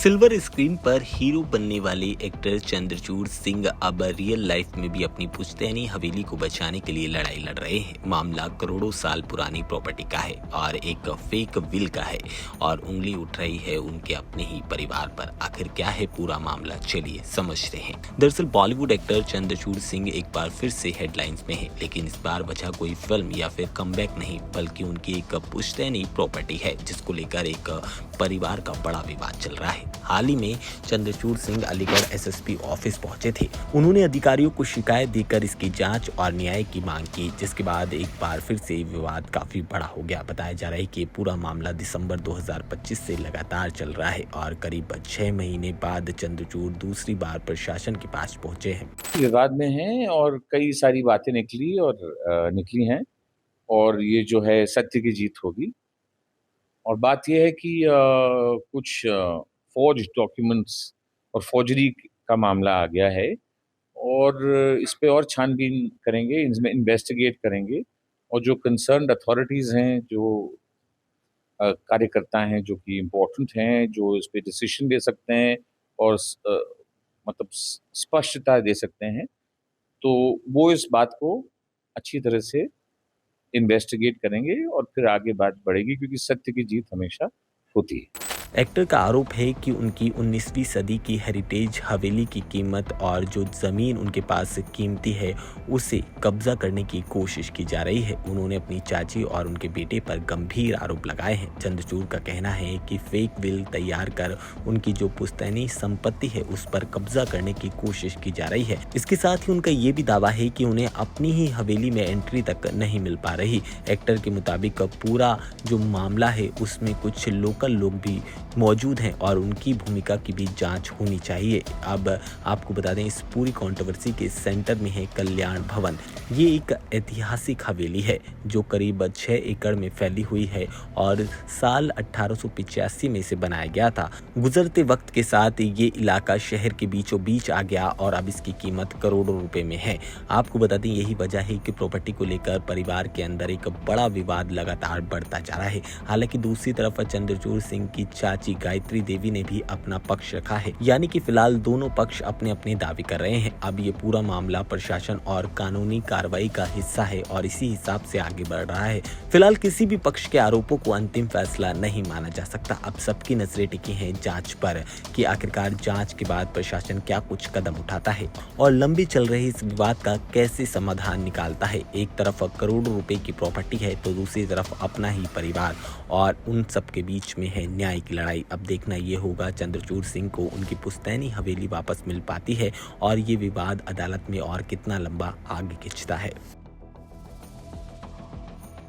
Silver screen पर hero बनने वाले एक्टर चंद्रचूड़ सिंह अब रियल लाइफ में भी अपनी पुश्तैनी हवेली को बचाने के लिए लड़ाई लड़ रहे हैं। मामला करोड़ों साल पुरानी प्रॉपर्टी का है और एक फेक विल का है और उंगली उठ रही है उनके अपने ही परिवार पर। आखिर क्या है पूरा मामला, चलिए समझते हैं। दरअसल बॉलीवुड एक्टर चंद्रचूड़ सिंह एक बार फिर से हेडलाइंस में है, लेकिन इस बार वजह कोई फिल्म या फिर कमबैक नहीं, बल्कि उनकी एक पुश्तैनी प्रॉपर्टी है जिसको लेकर एक परिवार का बड़ा विवाद चल रहा है। हाल ही में चंद्रचूड़ सिंह अलीगढ़ एसएसपी ऑफिस पहुंचे थे। उन्होंने अधिकारियों को शिकायत देकर इसकी जांच और न्याय की मांग की, जिसके बाद एक बार फिर से विवाद काफी बड़ा हो गया। बताया जा रहा है कि पूरा मामला दिसंबर 2025 से लगातार चल रहा है और करीब 6 महीने बाद चंद्रचूड़ दूसरी बार प्रशासन के पास पहुंचे हैं। विवाद में हैं और कई सारी बातें निकली हैं और ये जो है सत्य की जीत होगी। और बात ये है कि कुछ फ़ॉर्ज्ड डॉक्यूमेंट्स और फ़ॉर्जरी का मामला आ गया है और इस पे और छानबीन करेंगे, इसमें इन्वेस्टिगेट करेंगे और जो कंसर्न्ड अथॉरिटीज़ हैं, जो कार्यकर्ता हैं, जो कि इम्पोर्टेंट हैं, जो इस पे डिसीज़न ले सकते हैं और मतलब स्पष्टता दे सकते हैं, तो वो इस बात को अच्छी तरह से इन्वेस्टिगेट करेंगे और फिर आगे बात बढ़ेगी, क्योंकि सत्य की जीत हमेशा होती है। एक्टर का आरोप है कि उनकी 19वीं सदी की हेरिटेज हवेली की कीमत और जो ज़मीन उनके पास कीमती है उसे कब्जा करने की कोशिश की जा रही है। उन्होंने अपनी चाची और उनके बेटे पर गंभीर आरोप लगाए हैं। चंद्रचूड़ का कहना है कि फेक विल तैयार कर उनकी जो पुश्तैनी संपत्ति है उस पर कब्जा करने की कोशिश की जा रही है। इसके साथ ही उनका ये भी दावा है कि उन्हें अपनी ही हवेली में एंट्री तक नहीं मिल पा रही। एक्टर के मुताबिक पूरा जो मामला है उसमें कुछ लोकल लोग भी मौजूद हैं और उनकी भूमिका की भी जांच होनी चाहिए। अब आपको बता दें, इस पूरी कंट्रोवर्सी के सेंटर में है कल्याण भवन। ये एक ऐतिहासिक हवेली है जो करीब 6 एकड़ में फैली हुई है और साल 1885 में इसे बनाया गया था। गुजरते वक्त के साथ ये इलाका शहर के बीचों बीच आ गया और अब इसकी कीमत करोड़ों रुपए में है। आपको बता दें, यही वजह है कि प्रॉपर्टी को लेकर परिवार के अंदर एक बड़ा विवाद लगातार बढ़ता जा रहा है। हालांकि दूसरी तरफ चंद्रचूड़ सिंह की चाची गायत्री देवी ने भी अपना पक्ष रखा है, यानी कि फिलहाल दोनों पक्ष अपने अपने दावे कर रहे हैं। अब ये पूरा मामला प्रशासन और कानूनी कार्रवाई का हिस्सा है और इसी हिसाब से आगे बढ़ रहा है। फिलहाल किसी भी पक्ष के आरोपों को अंतिम फैसला नहीं माना जा सकता। अब सबकी नजरें टिकी हैं जांच पर कि आखिरकार जांच के बाद प्रशासन क्या कुछ कदम उठाता है और लंबी चल रही इस विवाद का कैसे समाधान निकालता है। एक तरफ करोड़ों रुपए की प्रॉपर्टी है तो दूसरी तरफ अपना ही परिवार और उन सब के बीच में है न्याय की लड़ाई। अब देखना ये होगा चंद्रचूड़ सिंह को उनकी पुश्तैनी हवेली वापस मिल पाती है और ये विवाद अदालत में और कितना लंबा आगे खिंचता है।